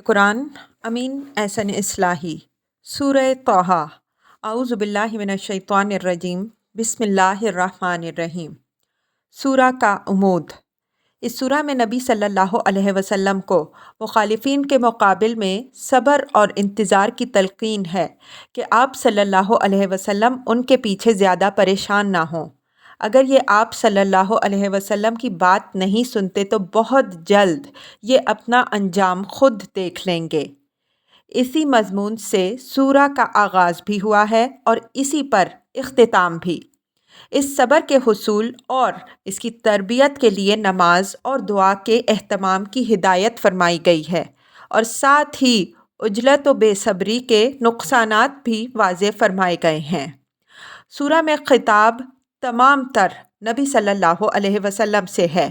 قرآن امین احسن اصلاحی سورہ طٰہٰ اعوذ باللہ من الشیطان الرجیم بسم اللہ الرحمن الرحیم۔ سورہ کا عمود۔ اس سورہ میں نبی صلی اللہ علیہ وسلم کو مخالفین کے مقابل میں صبر اور انتظار کی تلقین ہے کہ آپ صلی اللہ علیہ وسلم ان کے پیچھے زیادہ پریشان نہ ہوں۔ اگر یہ آپ صلی اللہ علیہ وسلم کی بات نہیں سنتے تو بہت جلد یہ اپنا انجام خود دیکھ لیں گے۔ اسی مضمون سے سورہ کا آغاز بھی ہوا ہے اور اسی پر اختتام بھی۔ اس صبر کے حصول اور اس کی تربیت کے لیے نماز اور دعا کے اہتمام کی ہدایت فرمائی گئی ہے، اور ساتھ ہی عجلت و بے صبری کے نقصانات بھی واضح فرمائے گئے ہیں۔ سورہ میں خطاب تمام تر نبی صلی اللہ علیہ وسلم سے ہے۔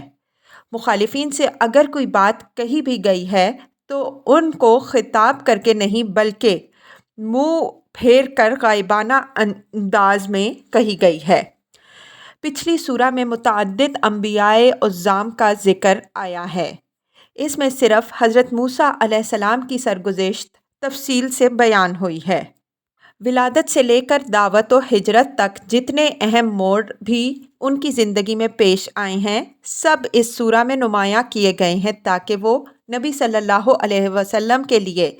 مخالفین سے اگر کوئی بات کہی بھی گئی ہے تو ان کو خطاب کر کے نہیں بلکہ منہ پھیر کر غائبانہ انداز میں کہی گئی ہے۔ پچھلی سورہ میں متعدد انبیاء عظام کا ذکر آیا ہے۔ اس میں صرف حضرت موسیٰ علیہ السلام کی سرگزشت تفصیل سے بیان ہوئی ہے۔ ولادت سے لے کر دعوت و ہجرت تک جتنے اہم موڑ بھی ان کی زندگی میں پیش آئے ہیں، سب اس سورہ میں نمایاں کیے گئے ہیں تاکہ وہ نبی صلی اللہ علیہ وسلم کے لیے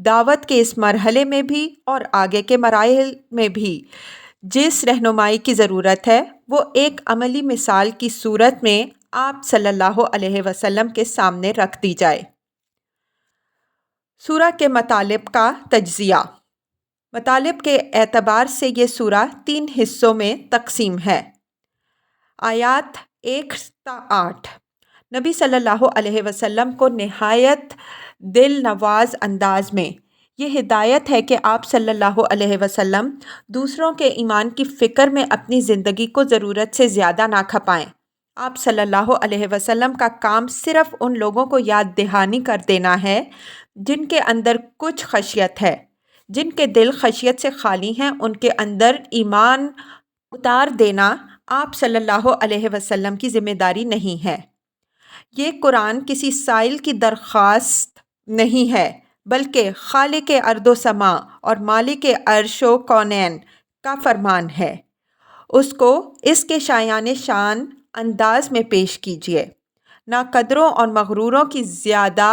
دعوت کے اس مرحلے میں بھی اور آگے کے مراحل میں بھی جس رہنمائی کی ضرورت ہے وہ ایک عملی مثال کی صورت میں آپ صلی اللہ علیہ وسلم کے سامنے رکھ دی جائے۔ سورہ کے مطالب کا تجزیہ۔ مطالب کے اعتبار سے یہ سورہ 3 حصوں میں تقسیم ہے۔ آیات 1 تا 8۔ نبی صلی اللہ علیہ وسلم کو نہایت دل نواز انداز میں یہ ہدایت ہے کہ آپ صلی اللہ علیہ وسلم دوسروں کے ایمان کی فکر میں اپنی زندگی کو ضرورت سے زیادہ نہ کھپائیں۔ آپ صلی اللہ علیہ وسلم کا کام صرف ان لوگوں کو یاد دہانی کر دینا ہے جن کے اندر کچھ خشیت ہے۔ جن کے دل خشیت سے خالی ہیں ان کے اندر ایمان اتار دینا آپ صلی اللہ علیہ وسلم کی ذمہ داری نہیں ہے۔ یہ قرآن کسی سائل کی درخواست نہیں ہے بلکہ خالق ارض و سماء اور مالک عرش و کونین کا فرمان ہے۔ اس کو اس کے شایان شان انداز میں پیش کیجیے۔ ناقدروں اور مغروروں کی زیادہ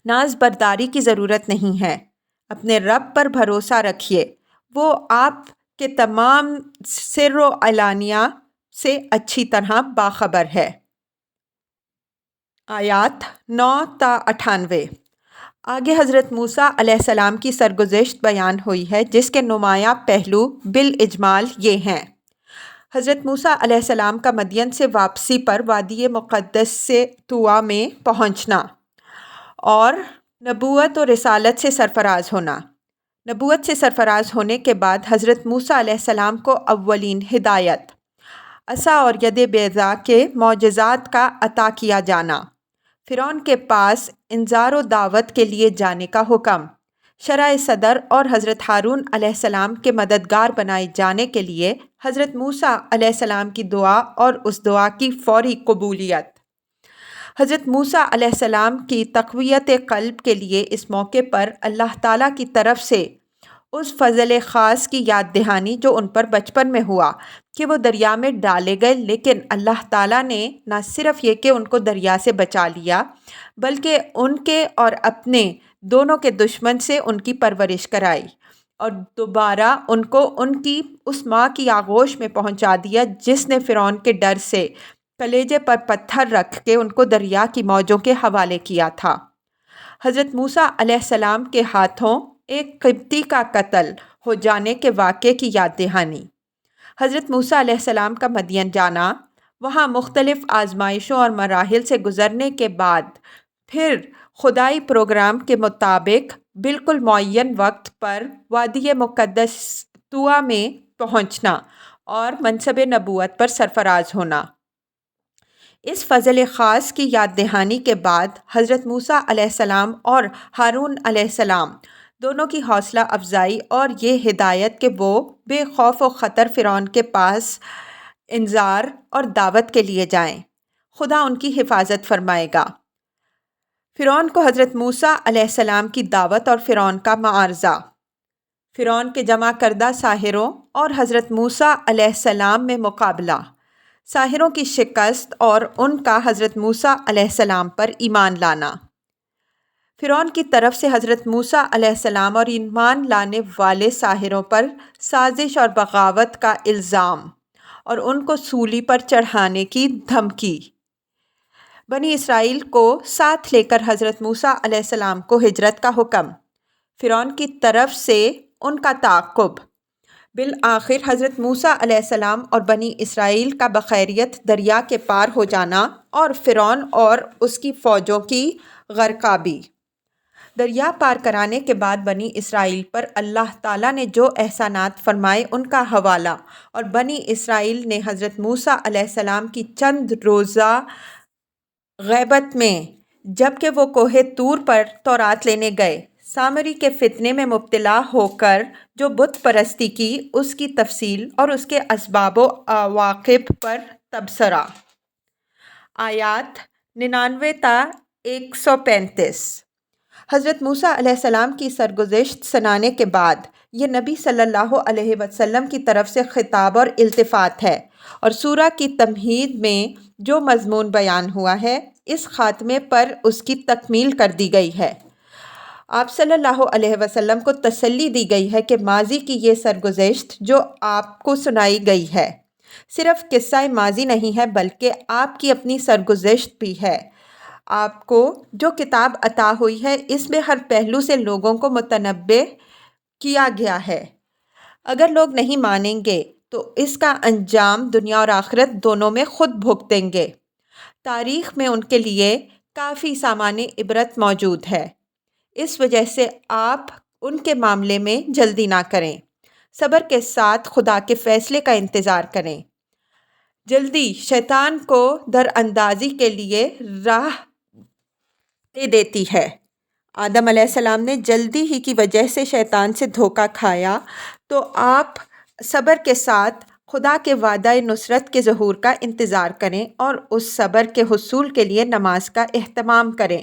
ناز برداری کی ضرورت نہیں ہے۔ اپنے رب پر بھروسہ رکھیے، وہ آپ کے تمام سر و علانیہ سے اچھی طرح باخبر ہے۔ آیات 9 تا 98۔ آگے حضرت موسیٰ علیہ السلام کی سرگزشت بیان ہوئی ہے جس کے نمایاں پہلو بالاجمال یہ ہیں۔ حضرت موسیٰ علیہ السلام کا مدین سے واپسی پر وادی مقدس سے طویٰ میں پہنچنا اور نبوت و رسالت سے سرفراز ہونا۔ نبوت سے سرفراز ہونے کے بعد حضرت موسیٰ علیہ السلام کو اولین ہدایت، عصا اور ید بیضاء کے معجزات کا عطا کیا جانا، فرعون کے پاس انذار و دعوت کے لیے جانے کا حکم، شرح صدر اور حضرت ہارون علیہ السلام کے مددگار بنائے جانے کے لیے حضرت موسیٰ علیہ السلام کی دعا اور اس دعا کی فوری قبولیت، حضرت موسیٰ علیہ السلام کی تقویت قلب کے لیے اس موقع پر اللہ تعالیٰ کی طرف سے اس فضل خاص کی یاد دہانی جو ان پر بچپن میں ہوا کہ وہ دریا میں ڈالے گئے، لیکن اللہ تعالیٰ نے نہ صرف یہ کہ ان کو دریا سے بچا لیا بلکہ ان کے اور اپنے دونوں کے دشمن سے ان کی پرورش کرائی اور دوبارہ ان کو ان کی اس ماں کی آغوش میں پہنچا دیا جس نے فرعون کے ڈر سے کلیجے پر پتھر رکھ کے ان کو دریا کی موجوں کے حوالے کیا تھا۔ حضرت موسیٰ علیہ السلام کے ہاتھوں ایک قبطی کا قتل ہو جانے کے واقعے کی یاد دہانی، حضرت موسیٰ علیہ السلام کا مدین جانا، وہاں مختلف آزمائشوں اور مراحل سے گزرنے کے بعد پھر خدائی پروگرام کے مطابق بالکل معین وقت پر وادی مقدس طویٰ میں پہنچنا اور منصب نبوت پر سرفراز ہونا۔ اس فضل خاص کی یاد دہانی کے بعد حضرت موسیٰ علیہ السلام اور ہارون علیہ السلام دونوں کی حوصلہ افزائی اور یہ ہدایت کہ وہ بے خوف و خطر فرعون کے پاس انذار اور دعوت کے لیے جائیں، خدا ان کی حفاظت فرمائے گا۔ فرعون کو حضرت موسیٰ علیہ السلام کی دعوت اور فرعون کا معارضہ۔ فرعون کے جمع کردہ ساحروں اور حضرت موسیٰ علیہ السلام میں مقابلہ، ساحروں کی شکست اور ان کا حضرت موسیٰ علیہ السلام پر ایمان لانا۔ فرعون کی طرف سے حضرت موسیٰ علیہ السلام اور ایمان لانے والے ساحروں پر سازش اور بغاوت کا الزام اور ان کو سولی پر چڑھانے کی دھمکی۔ بنی اسرائیل کو ساتھ لے کر حضرت موسیٰ علیہ السلام کو ہجرت کا حکم، فرعون کی طرف سے ان کا تعاقب۔ بالآخر حضرت موسیٰ علیہ السلام اور بنی اسرائیل کا بخیریت دریا کے پار ہو جانا اور فرعون اور اس کی فوجوں کی غرقابی۔ دریا پار کرانے کے بعد بنی اسرائیل پر اللہ تعالیٰ نے جو احسانات فرمائے ان کا حوالہ، اور بنی اسرائیل نے حضرت موسیٰ علیہ السلام کی چند روزہ غیبت میں جب کہ وہ کوہ طور پر تورات لینے گئے، سامری کے فتنے میں مبتلا ہو کر جو بت پرستی کی، اس کی تفصیل اور اس کے اسباب و عواقب پر تبصرہ۔ آیات 99 تا 135۔ حضرت موسیٰ علیہ السلام کی سرگزشت سنانے کے بعد یہ نبی صلی اللہ علیہ وسلم کی طرف سے خطاب اور التفات ہے، اور سورہ کی تمہید میں جو مضمون بیان ہوا ہے اس خاتمے پر اس کی تکمیل کر دی گئی ہے۔ آپ صلی اللہ علیہ وسلم کو تسلی دی گئی ہے کہ ماضی کی یہ سرگزشت جو آپ کو سنائی گئی ہے صرف قصہ ماضی نہیں ہے، بلکہ آپ کی اپنی سرگزشت بھی ہے۔ آپ کو جو کتاب عطا ہوئی ہے اس میں ہر پہلو سے لوگوں کو متنبع کیا گیا ہے۔ اگر لوگ نہیں مانیں گے تو اس کا انجام دنیا اور آخرت دونوں میں خود بھگتیں گے۔ تاریخ میں ان کے لیے کافی سامان عبرت موجود ہے، اس وجہ سے آپ ان کے معاملے میں جلدی نہ کریں، صبر کے ساتھ خدا کے فیصلے کا انتظار کریں۔ جلدی شیطان کو در اندازی کے لیے راہ دے دیتی ہے۔ آدم علیہ السلام نے جلدی ہی کی وجہ سے شیطان سے دھوکہ کھایا، تو آپ صبر کے ساتھ خدا کے وعدہ نصرت کے ظہور کا انتظار کریں اور اس صبر کے حصول کے لیے نماز کا اہتمام کریں۔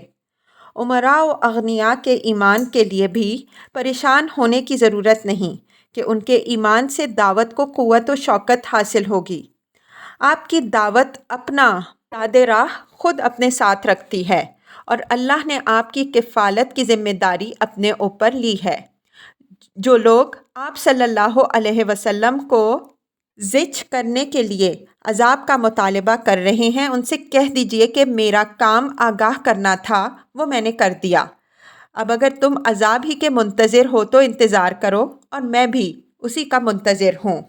امراء و اغنیاء کے ایمان کے لیے بھی پریشان ہونے کی ضرورت نہیں کہ ان کے ایمان سے دعوت کو قوت و شوکت حاصل ہوگی۔ آپ کی دعوت اپنا داد راہ خود اپنے ساتھ رکھتی ہے، اور اللہ نے آپ کی کفالت کی ذمہ داری اپنے اوپر لی ہے۔ جو لوگ آپ صلی اللہ علیہ وسلم کو زج کرنے کے لیے عذاب کا مطالبہ کر رہے ہیں، ان سے کہہ دیجئے کہ میرا کام آگاہ کرنا تھا، وہ میں نے کر دیا۔ اب اگر تم عذاب ہی کے منتظر ہو تو انتظار کرو، اور میں بھی اسی کا منتظر ہوں۔